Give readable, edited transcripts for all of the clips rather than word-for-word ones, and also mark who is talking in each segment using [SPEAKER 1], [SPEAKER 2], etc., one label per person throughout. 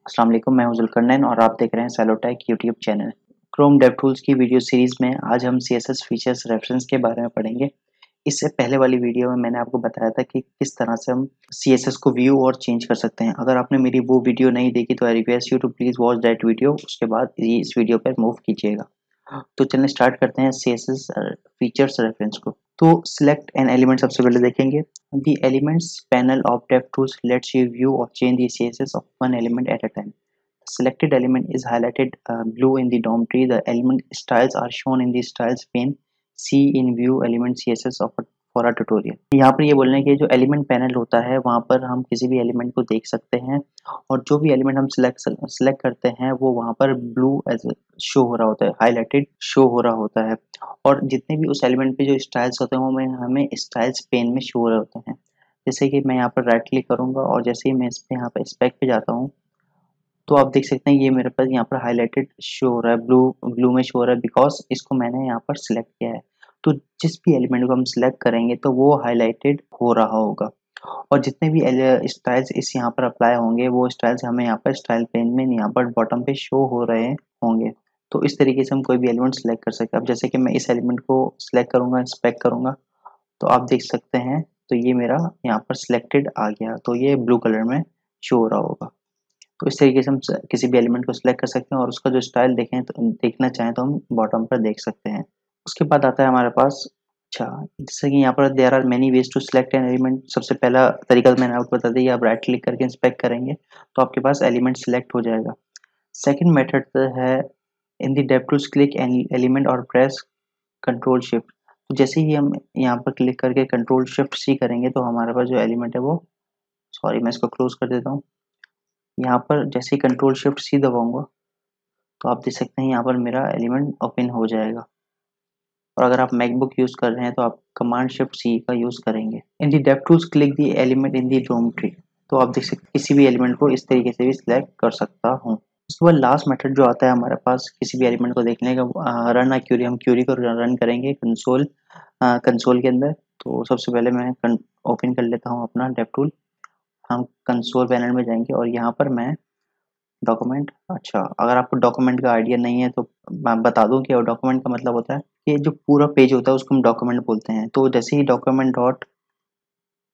[SPEAKER 1] अस्सलाम वालेकुम, मैं हूं ज़ुल्करनैन और आप देख रहे हैं सेलोटेक यूट्यूब चैनल। क्रोम डेवटूल्स की वीडियो सीरीज़ में आज हम सीएसएस फीचर्स रेफरेंस के बारे में पढ़ेंगे। इससे पहले वाली वीडियो में मैंने आपको बताया था कि किस तरह से हम सीएसएस को व्यू और चेंज कर सकते हैं। अगर आपने मेरी वो वीडियो नहीं देखी तो I request you to please watch that video, उसके बाद इस वीडियो पर मूव कीजिएगा। तो चलिए स्टार्ट करते हैं सीएसएस फीचर्स रेफरेंस को। तो सिलेक्ट एन एलिमेंट सबसे पहले देखेंगे। The elements panel of DevTools lets you view or change the CSS of one element at a time. The selected element is highlighted blue in the DOM tree. The element styles are shown in the styles pane. See in view element CSS of for a tutorial. यहाँ पर ये बोल रहे हैं कि जो element panel होता है वहाँ पर हम किसी भी एलिमेंट को देख सकते हैं और जो भी एलिमेंट हम सिलेक्ट करते हैं वो वहाँ पर ब्लू एज शो हो रहा होता है, हाईलाइटेड शो हो रहा होता है। और जितने भी उस एलिमेंट पे जो स्टाइल्स होते हैं वो हमें स्टाइल्स पेन में शो हो रहे होते हैं। जैसे कि मैं यहाँ पर राइट क्लिक करूँगा और जैसे ही मैं इस पे यहाँ पे स्पेक पे जाता हूँ तो आप देख सकते हैं ये मेरे पास यहाँ पर हाईलाइटेड शो हो रहा है, ब्लू ब्लू में शो हो रहा है बिकॉज इसको मैंने यहाँ पर सिलेक्ट किया है। तो जिस भी एलिमेंट को हम सिलेक्ट करेंगे तो वो हाईलाइटेड हो रहा होगा और जितने भी स्टाइल्स इस यहाँ पर अप्लाई होंगे वो स्टाइल्स हमें यहाँ पर स्टाइल पेन में यहाँ पर बॉटम पे शो हो रहे होंगे। तो इस तरीके से हम कोई भी एलिमेंट सेलेक्ट कर सकते हैं। अब जैसे कि मैं इस एलिमेंट को सिलेक्ट करूँगा, इंस्पेक्ट करूँगा तो आप देख सकते हैं तो ये मेरा यहाँ पर सिलेक्टेड आ गया, तो ये ब्लू कलर में शो हो रहा होगा। तो इस तरीके से हम किसी भी एलिमेंट को सिलेक्ट कर सकते हैं और उसका जो स्टाइल देखें तो देखना चाहें तो हम बॉटम पर देख सकते हैं। उसके बाद आता है हमारे पास अच्छा, जैसे कि यहाँ पर there are many ways to select an element. सबसे पहला तरीका तो मैंने आपको बता दिया, आप राइट क्लिक करके इंस्पेक्ट करेंगे तो आपके पास एलिमेंट सिलेक्ट हो जाएगा। सेकंड मेथड है in the depth click an element और प्रेस कंट्रोल शिफ्ट। तो जैसे ही हम यहाँ पर क्लिक करके कंट्रोल शिफ्ट सी करेंगे तो हमारे पास जो एलिमेंट है वो, सॉरी मैं इसको क्लोज कर देता हूँ। यहाँ पर जैसे ही कंट्रोल शिफ्ट सी दबाऊंगा तो आप देख सकते हैं यहाँ पर मेरा एलिमेंट ओपन हो जाएगा। और अगर आप मैकबुक यूज़ कर रहे हैं तो आप कमांड शिफ्ट सी का यूज़ करेंगे। In the depth click the element in the geometry. तो आप देख सकते हैं किसी भी एलिमेंट को इस तरीके से भी सिलेक्ट कर सकता हूँ। उसके बाद लास्ट मेथड जो आता है हमारे पास किसी भी एलिमेंट को देखने का, रन अ क्यूरी। हम क्यूरी को रन करेंगे कंसोल के अंदर। तो सबसे पहले मैं ओपन कर लेता हूँ अपना डेप्थ। हम कंसोल पैनल में जाएंगे और यहाँ पर मैं डॉक्यूमेंट, अच्छा अगर आपको डॉक्यूमेंट का आइडिया नहीं है तो मैं बता दूं कि डॉक्यूमेंट का मतलब होता है कि जो पूरा पेज होता है उसको हम डॉक्यूमेंट बोलते हैं। तो जैसे ही डॉक्यूमेंट डॉट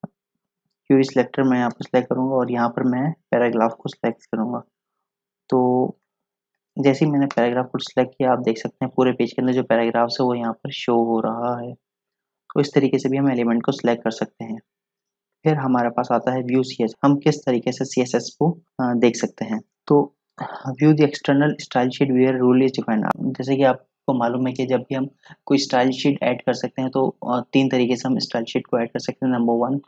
[SPEAKER 1] क्यूरी सिलेक्टर मैं यहाँ पर सिलेक्ट करूँगा और यहाँ पर मैं पैराग्राफ को सिलेक्ट करूँगा। तो जैसे ही मैंने पैराग्राफ को सिलेक्ट किया आप देख सकते हैं पूरे पेज के अंदर जो पैराग्राफ्स है वो यहाँ पर शो हो रहा है। तो इस तरीके से भी हम एलिमेंट को सिलेक्ट कर सकते हैं। फिर हमारे पास आता है व्यू सीएस। हम किस तरीके से सीएसएस को देख सकते हैं। तो view the external style sheet where rule is defined. जैसे कि आपको मालूम है कि जब भी हम कोई स्टाइल शीट ऐड कर सकते हैं तो तीन तरीके से हम स्टाइल शीट को ऐड कर सकते हैं। नंबर वन,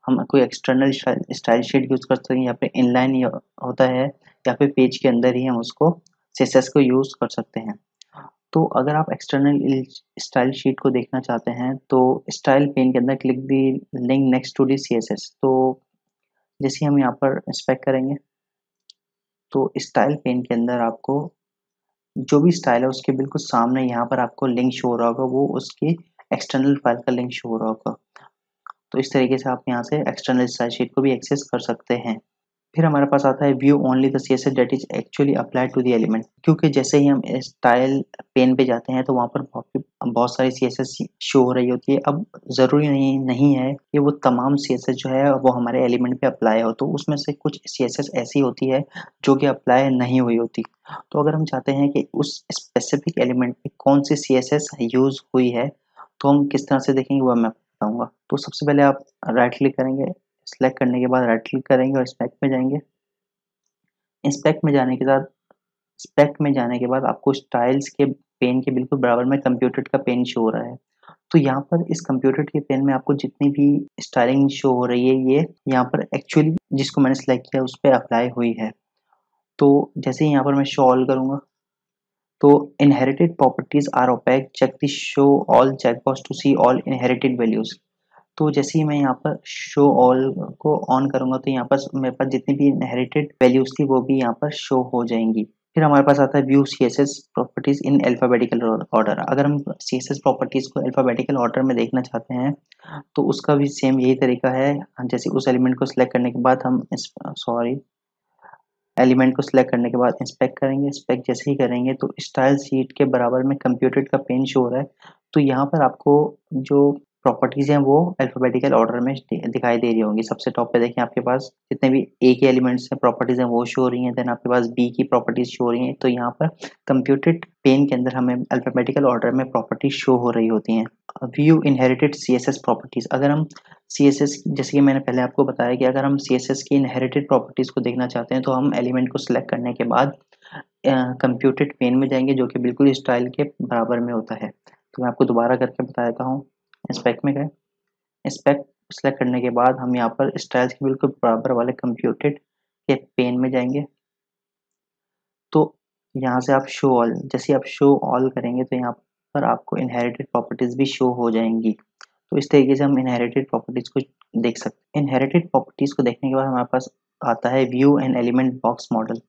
[SPEAKER 1] हम कोई एक्सटर्नल स्टाइल शीट यूज़ कर सकते हैं, या फिर इनलाइन होता है, या फिर पेज के अंदर ही हम उसको सीएसएस को यूज़ कर सकते हैं। तो अगर आप एक्सटर्नल स्टाइल शीट को देखना चाहते हैं तो स्टाइल पेन के अंदर click the link next to the CSS. तो जैसे हम यहाँ पर इंस्पेक्ट करेंगे तो स्टाइल पेन के अंदर आपको जो भी स्टाइल है उसके बिल्कुल सामने यहाँ पर आपको लिंक शो हो रहा होगा, वो उसकी एक्सटर्नल फाइल का लिंक शो हो रहा होगा। तो इस तरीके से आप यहाँ से एक्सटर्नल स्टाइल शीट को भी एक्सेस कर सकते हैं। फिर हमारे पास आता है view only the CSS that is actually applied to the element. क्योंकि जैसे ही हम स्टाइल पेन पे जाते हैं तो वहाँ पर बहुत सारी सीएसएस शो हो रही होती है। अब ज़रूरी नहीं है कि वो तमाम सीएसएस जो है वो हमारे एलिमेंट पे अप्लाई हो, तो उसमें से कुछ सीएसएस ऐसी होती है जो कि अप्लाई नहीं हुई होती। तो अगर हम चाहते हैं कि उस स्पेसिफिक एलिमेंट पे कौन सी सीएसएस यूज़ हुई है तो हम किस तरह से देखेंगे वो मैं बताऊँगा। तो सबसे पहले आप राइट क्लिक करेंगे, सेलेक्ट करने के बाद राइट क्लिक करेंगे और इंस्पेक्ट में जाएंगे। इंस्पेक्ट में जाने के बाद आपको स्टाइल्स के पेन के बिल्कुल बराबर में कंप्यूटर का पेन शो हो रहा है। तो यहाँ पर इस कंप्यूटर के पेन में आपको जितनी भी स्टाइलिंग शो हो रही है ये यहाँ पर एक्चुअली जिसको मैंने सेलेक्ट किया उस पर अप्लाई हुई है। तो जैसे ही यहाँ पर मैं शो ऑल करूँगा तो inherited properties are opaque, check the show all checkbox to see all inherited values. तो जैसे ही मैं यहाँ पर शो ऑल को ऑन करूँगा तो यहाँ पर मेरे पास जितनी भी इनहेरिटेड वैल्यूज थी वो भी यहाँ पर शो हो जाएंगी। फिर हमारे पास आता है view CSS properties in alphabetical order. अगर हम CSS प्रॉपर्टीज को अल्फाबेटिकल ऑर्डर में देखना चाहते हैं तो उसका भी सेम यही तरीका है। जैसे उस एलिमेंट को सिलेक्ट करने के बाद हम एलिमेंट को सिलेक्ट करने के बाद इंस्पेक्ट करेंगे। इंस्पेक्ट जैसे ही करेंगे तो स्टाइल शीट के बराबर में कंप्यूटेड का पेन शो हो रहा है। तो यहाँ पर आपको जो प्रॉपर्टीज हैं वो अल्फाबेटिकल ऑर्डर में दिखाई दे रही होंगी। सबसे टॉप पे देखें, आपके पास जितने भी ए के एलिमेंट्स हैं प्रॉपर्टीज हैं वो शो हो रही हैं। देन आपके पास बी की प्रॉपर्टीज शो हो रही हैं। तो यहाँ पर कंप्यूटेड पेन के अंदर हमें अल्फाबेटिकल ऑर्डर में प्रॉपर्टीज शो हो रही होती हैं। View inherited CSS properties. अगर हम CSS जैसे कि मैंने पहले आपको बताया कि अगर हम CSS की इनहेरिटेड प्रॉपर्टीज को देखना चाहते हैं तो हम एलिमेंट को सिलेक्ट करने के बाद कंप्यूटेड पेन में जाएंगे जो कि बिल्कुल स्टाइल के बराबर में होता है। तो मैं आपको दोबारा करके बता देता हूँ। इंस्पेक्ट में गए, इंस्पेक्ट सेलेक्ट करने के बाद हम यहाँ पर स्टाइल्स के बिल्कुल बराबर वाले कंप्यूटेड के पेन में जाएंगे। तो यहाँ से आप शो ऑल, जैसे आप शो ऑल करेंगे तो यहाँ पर आपको इनहेरिटेड प्रॉपर्टीज भी शो हो जाएंगी। तो इस तरीके से हम इनहेरिटेड प्रॉपर्टीज को देख सकते हैं। इनहेरिटेड प्रॉपर्टीज को देखने के बाद हमारे पास आता है view and element box model.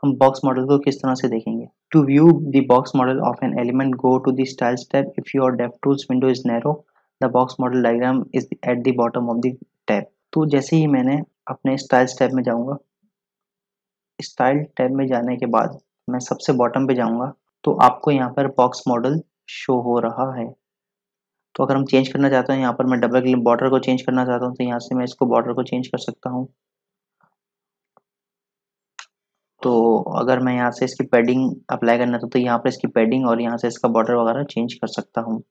[SPEAKER 1] हम बॉक्स मॉडल को किस तरह से देखेंगे? To view the box model of an element go to the styles tab. If your DevTools window is narrow the box model diagram is at the bottom of the tab. तो जैसे ही मैंने अपने स्टाइल्स टैब में जाऊंगा, style tab में जाने के बाद मैं सबसे बॉटम पे जाऊंगा तो आपको यहाँ पर बॉक्स मॉडल शो हो रहा है। तो अगर हम चेंज करना चाहते हैं, यहाँ पर मैं डबल क्लिक बॉर्डर को चेंज करना चाहता हूँ तो यहाँ से मैं इसको बॉर्डर को चेंज कर सकता हूँ। तो अगर मैं यहाँ से इसकी पैडिंग अप्लाई करना था तो यहाँ पर इसकी पैडिंग और यहाँ से इसका बॉर्डर वगैरह चेंज कर सकता हूँ।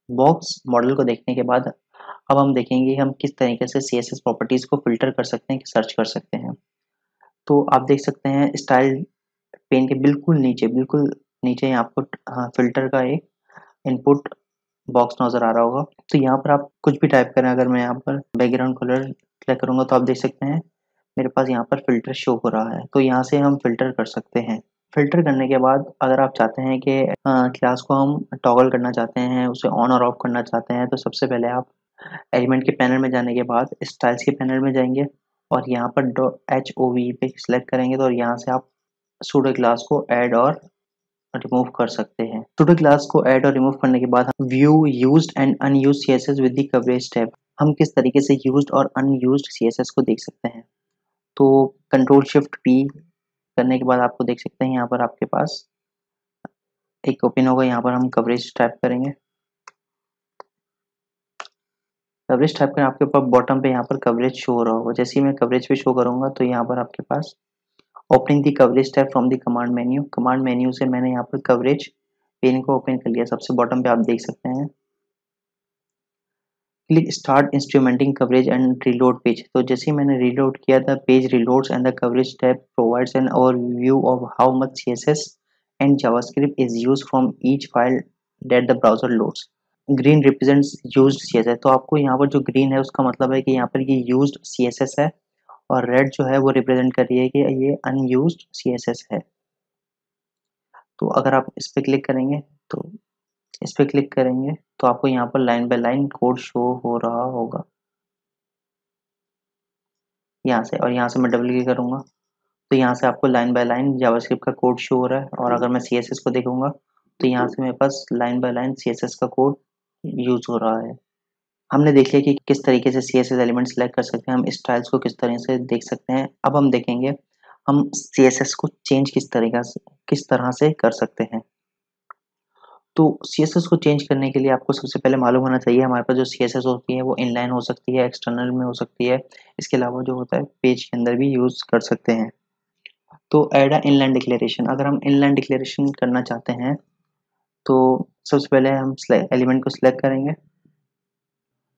[SPEAKER 1] बॉक्स मॉडल को देखने के बाद अब हम देखेंगे हम किस तरीके से CSS प्रॉपर्टीज को फिल्टर कर सकते हैं कि सर्च कर सकते हैं। तो आप देख सकते हैं स्टाइल पेन के बिल्कुल नीचे आपको फिल्टर का एक इनपुट बॉक्स नजर आ रहा होगा। तो यहाँ पर आप कुछ भी टाइप करें, अगर मैं यहाँ पर बैकग्राउंड कलर क्लिक करूंगा तो आप देख सकते हैं मेरे पास यहाँ पर फिल्टर शो हो रहा है। तो यहाँ से हम फिल्टर कर सकते हैं। फिल्टर करने के बाद अगर आप चाहते हैं कि क्लास को हम टॉगल करना चाहते हैं, उसे ऑन और ऑफ करना चाहते हैं, तो सबसे पहले आप एलिमेंट के पैनल में जाने के बाद स्टाइल्स के पैनल में जाएंगे और यहाँ पर HOV पे सिलेक्ट करेंगे तो यहाँ से आप सूडो क्लास को ऐड और रिमूव कर सकते हैं। सूडो क्लास को ऐड और रिमूव करने के बाद हम view used and unused CSS with the coverage tab, हम किस तरीके से यूज्ड और अनयूज्ड CSS को देख सकते हैं। तो कंट्रोल शिफ्ट P करने के बाद आपको देख सकते हैं यहाँ पर आपके पास एक ओपन होगा। यहाँ पर हम कवरेज टाइप करेंगे। कवरेज टाइप करें, आपके पास बॉटम पे यहाँ पर कवरेज शो हो रहा होगा। जैसे ही मैं कवरेज पे शो करूंगा तो यहाँ पर आपके पास opening the coverage tab from the command menu से मैंने यहाँ पर कवरेज पेन को ओपन कर लिया। सबसे बॉटम पे आप देख सकते हैं click start instrumenting coverage and reload page. तो जैसे ही मैंने रीलोड किया था, page reloads and the coverage tab provides an overview of how much CSS and JavaScript is used from each file that the browser loads. Green represents used CSS। तो आपको यहाँ पर जो ग्रीन है उसका मतलब है कि यहाँ पर ये यूज्ड CSS है और रेड जो है वो रिप्रेजेंट कर रही है कि ये अनयूज्ड CSS है। तो अगर आप इस पे क्लिक करेंगे तो इस पे क्लिक करेंगे तो आपको यहाँ पर line by line code show हो रहा होगा यहाँ से। और यहाँ से मैं डबल क्लिक करूंगा तो यहाँ से आपको लाइन बाय लाइन जावास्क्रिप्ट का कोड शो हो रहा है। और अगर मैं CSS को देखूंगा तो यहाँ से मेरे पास लाइन बाय लाइन CSS का कोड यूज हो रहा है। हमने देख लिया कि किस तरीके से CSS एलिमेंट सेलेक्ट कर सकते हैं, हम स्टाइल्स को किस तरह से देख सकते हैं। अब हम देखेंगे हम CSS को चेंज किस तरह से कर सकते हैं। तो CSS को चेंज करने के लिए आपको सबसे पहले मालूम होना चाहिए हमारे पास जो CSS होती है वो इनलाइन हो सकती है, एक्सटर्नल में हो सकती है। इसके अलावा जो होता है पेज के अंदर भी यूज कर सकते हैं। तो ऐड अ इनलाइन डिक्लेरेशन, अगर हम इनलाइन डिक्लेरेशन करना चाहते हैं तो सबसे पहले हम एलिमेंट को सिलेक्ट करेंगे।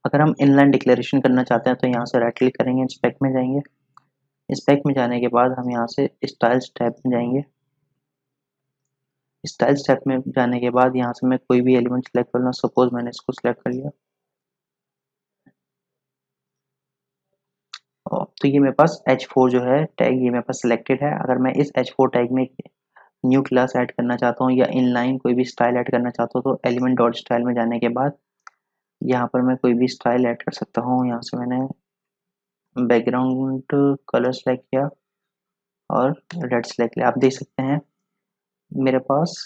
[SPEAKER 1] अगर हम इनलाइन डिक्लेरेशन करना चाहते हैं तो यहाँ से राइट क्लिक करेंगे, इंस्पेक्ट में जाएंगे। इंस्पेक्ट में जाने के बाद हम यहाँ से स्टाइल्स टैब में जाएंगे। स्टाइल्स टैब में जाने के बाद यहाँ से मैं कोई भी एलिमेंट सेलेक्ट कर लूँ। सपोज मैंने इसको सिलेक्ट कर लिया तो ये मेरे पास H4 जो है टैग ये मेरे पास सिलेक्टेड है। अगर मैं इस H4 टैग में न्यू क्लास ऐड करना चाहता हूँ या इनलाइन कोई भी स्टाइल ऐड करना चाहता हूँ तो एलिमेंट डॉट स्टाइल में जाने के बाद यहाँ पर मैं कोई भी स्टाइल ऐड कर सकता हूँ। यहाँ से मैंने बैकग्राउंड कलर सेलेक्ट किया और रेड सेलेक्ट किया। आप देख सकते हैं मेरे पास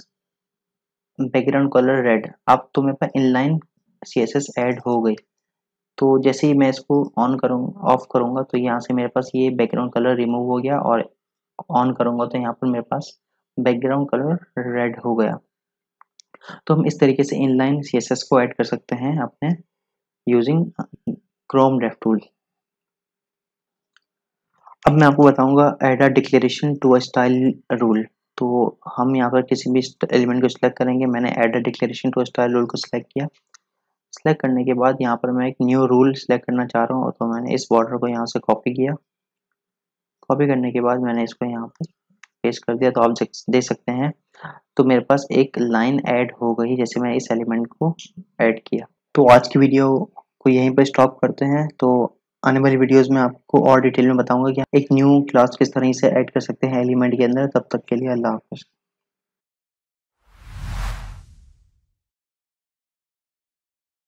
[SPEAKER 1] बैकग्राउंड कलर रेड। अब तो मेरे पास इनलाइन CSS ऐड हो गई। तो जैसे ही मैं इसको ऑन करूँगा ऑफ करूँगा तो यहाँ से मेरे पास ये बैकग्राउंड कलर रिमूव हो गया और ऑन करूँगा तो यहाँ पर मेरे पास बैकग्राउंड कलर रेड हो गया। तो हम इस तरीके से इनलाइन CSS को ऐड कर सकते हैं अपने यूजिंग क्रोम डेव टूल। अब मैं आपको बताऊंगा add a declaration to a style rule. तो हम यहाँ पर किसी भी एलिमेंट को सिलेक्ट करेंगे। मैंने add a declaration to a style rule को सिलेक्ट किया। सिलेक्ट करने के बाद यहाँ पर मैं एक न्यू रूल सिलेक्ट करना चाह रहा हूँ, तो मैंने इस बॉर्डर को यहाँ से कॉपी किया। कॉपी करने के बाद मैंने इसको यहाँ पर पेस्ट कर दिया। तो आप देख सकते हैं तो मेरे पास एक लाइन ऐड हो गई जैसे मैं इस एलिमेंट को ऐड किया। तो आज की वीडियो को यहीं पर स्टॉप करते हैं। तो आने वाली वीडियोस में आपको और डिटेल में बताऊंगा कि एक न्यू क्लास किस तरह से ऐड कर सकते हैं एलिमेंट के अंदर। तब तक के लिए अल्लाह हाफ़िज़।